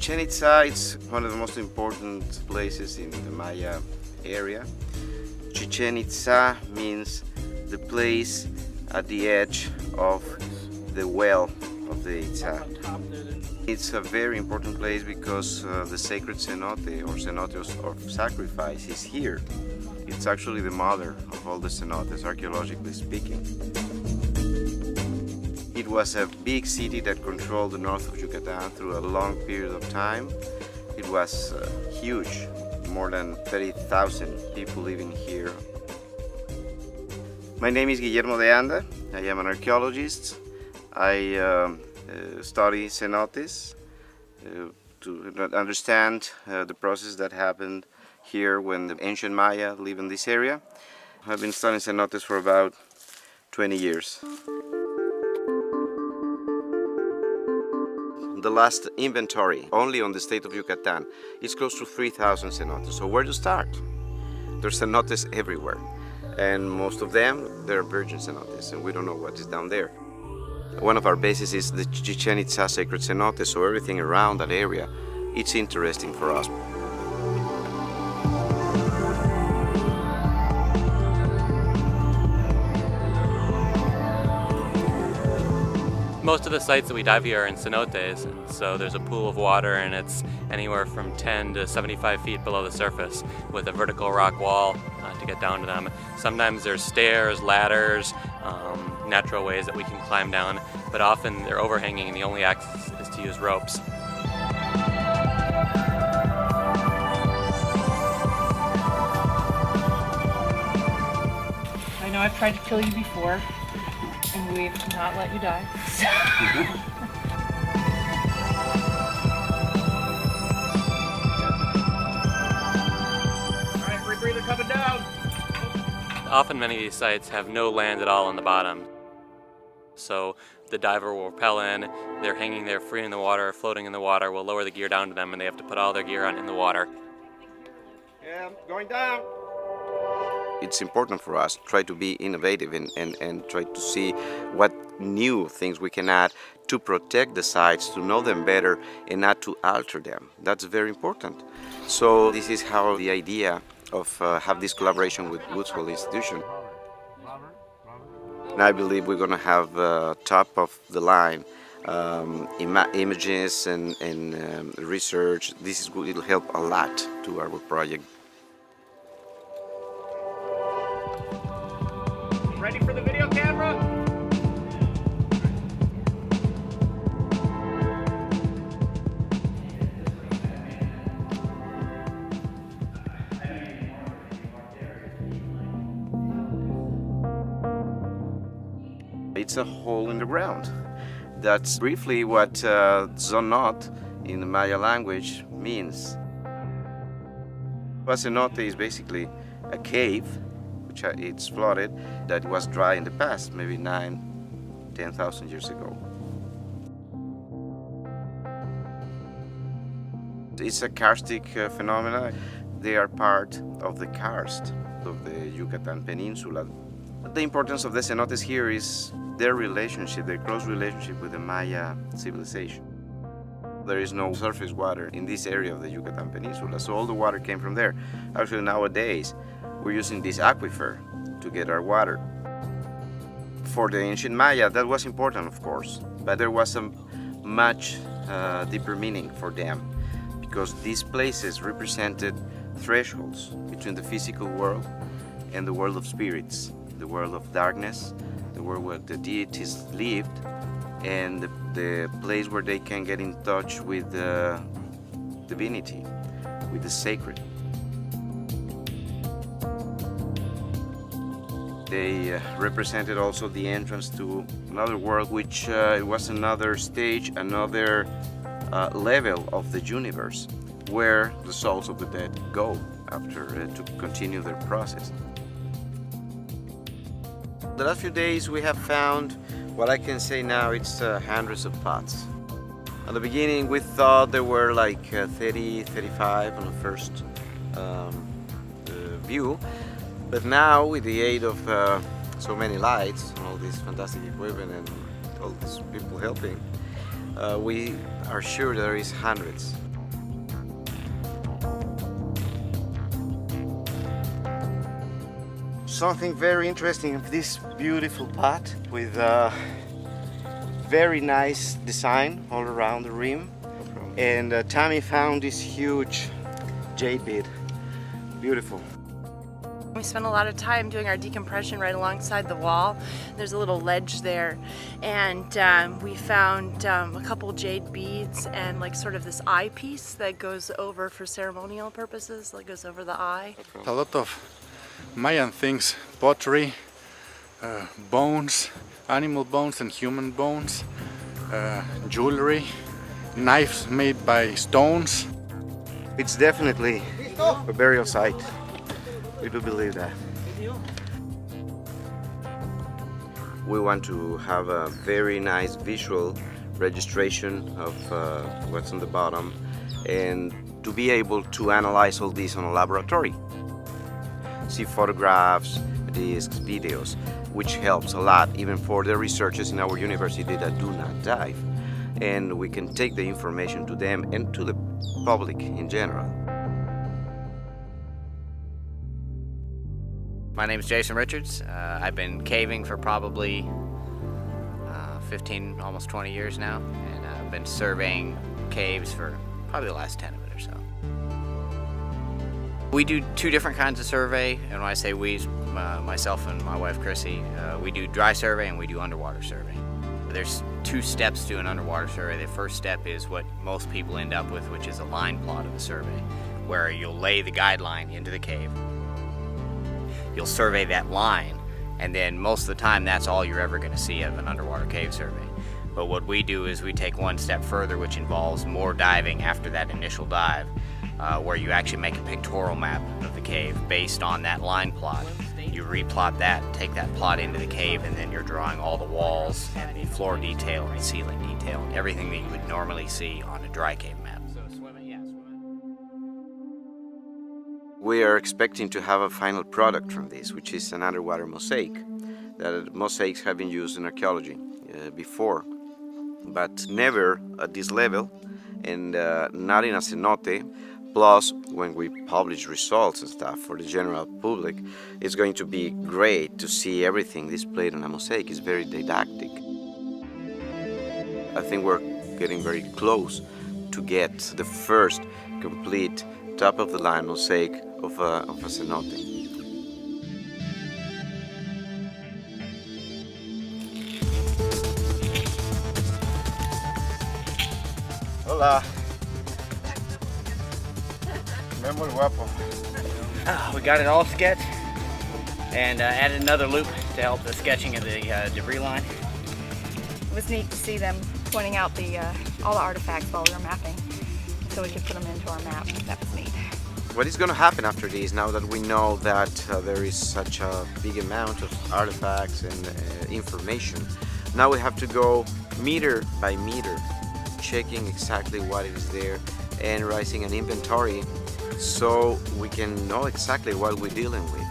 Chichen Itza is one of the most important places in the Maya area. Chichen Itza means the place at the edge of the well of the Itza. It's a very important place because the sacred cenote or cenote of sacrifice is here. It's actually the mother of all the cenotes, archaeologically speaking. It was a big city that controlled the north of Yucatan through a long period of time. It was huge, more than 30,000 people living here. My name is Guillermo de Anda. I am an archaeologist. I study cenotes to understand the process that happened here when the ancient Maya lived in this area. I've been studying cenotes for about 20 years. The last inventory, only on the state of Yucatan, is close to 3,000 cenotes. So where to start? There's cenotes everywhere. And most of them, they're virgin cenotes, and we don't know what is down there. One of our bases is the Chichen Itza sacred cenote, so everything around that area, it's interesting for us. Most of the sites that we dive here are in cenotes, and so there's a pool of water and it's anywhere from 10 to 75 feet below the surface with a vertical rock wall to get down to them. Sometimes there's stairs, ladders, natural ways that we can climb down, but often they're overhanging and the only access is to use ropes. I know I've tried to kill you before, and we've not let you die. All right, rebreather coming down. Often many of these sites have no land at all on the bottom. So the diver will rappel in, they're hanging there free in the water, floating in the water, we'll lower the gear down to them and they have to put all their gear on in the water. Yeah, going down. It's important for us to try to be innovative and try to see what new things we can add to protect the sites, to know them better and not to alter them. That's very important. So this is how the idea of have this collaboration with WHOI institution. And I believe we're going to have top of the line images and research. This will help a lot to our project. Ready for the video camera? It's a hole in the ground. That's briefly what zonot in the Maya language means. A cenote is basically a cave, which it's flooded, that was dry in the past, maybe 10,000 years ago. It's a karstic phenomena. They are part of the karst of the Yucatan Peninsula. The importance of the cenotes here is their relationship, their close relationship with the Maya civilization. There is no surface water in this area of the Yucatan Peninsula, so all the water came from there. Actually, nowadays, we're using this aquifer to get our water. For the ancient Maya, that was important, of course, but there was a much deeper meaning for them, because these places represented thresholds between the physical world and the world of spirits, the world of darkness, the world where the deities lived, and the place where they can get in touch with the divinity, with the sacred. They represented also the entrance to another world, which it was another stage, another level of the universe, where the souls of the dead go after to continue their process. The last few days we have found what I can say now, it's hundreds of pots. At the beginning we thought there were like 30, 35 on the first view, but now with the aid of so many lights and all this fantastic equipment and all these people helping, we are sure there is hundreds. something very interesting of this beautiful pot with a very nice design all around the rim. And Tammy found this huge jade bead. Beautiful. We spent a lot of time doing our decompression right alongside the wall. There's a little ledge there, and we found a couple jade beads and like sort of this eyepiece that goes over for ceremonial purposes, like goes over the eye. A lot of Mayan things, pottery, bones, animal bones and human bones, jewelry, knives made by stones. It's definitely a burial site. We do believe that. We want to have a very nice visual registration of what's on the bottom and to be able to analyze all this on a laboratory. See photographs, discs, videos, which helps a lot even for the researchers in our university that do not dive. And we can take the information to them and to the public in general. My name is Jason Richards. I've been caving for probably 15, almost 20 years now, and I've been surveying caves for probably the last 10 of it or so. We do two different kinds of survey, and when I say we, myself and my wife Chrissy, we do dry survey and we do underwater survey. There's two steps to an underwater survey. The first step is what most people end up with, which is a line plot of a survey, where you'll lay the guideline into the cave. You'll survey that line, and then most of the time that's all you're ever going to see of an underwater cave survey. But what we do is we take one step further, which involves more diving after that initial dive, where you actually make a pictorial map of the cave based on that line plot. You replot that, take that plot into the cave, and then you're drawing all the walls and the floor detail and the ceiling detail and everything that you would normally see on a dry cave map. We are expecting to have a final product from this, which is an underwater mosaic. That mosaics have been used in archaeology before, but never at this level and not in a cenote. Plus, when we publish results and stuff for the general public, it's going to be great to see everything displayed on a mosaic. It's very didactic. I think we're getting very close to get the first complete top-of-the-line mosaic of a cenote. Hola. Muy guapo. We got it all sketched and added another loop to help the sketching of the debris line. It was neat to see them pointing out all the artifacts while we were mapping, so we could put them into our map. That was neat. What is going to happen after this, now that we know that there is such a big amount of artifacts and information? Now we have to go meter by meter, checking exactly what is there and writing an inventory so we can know exactly what we're dealing with.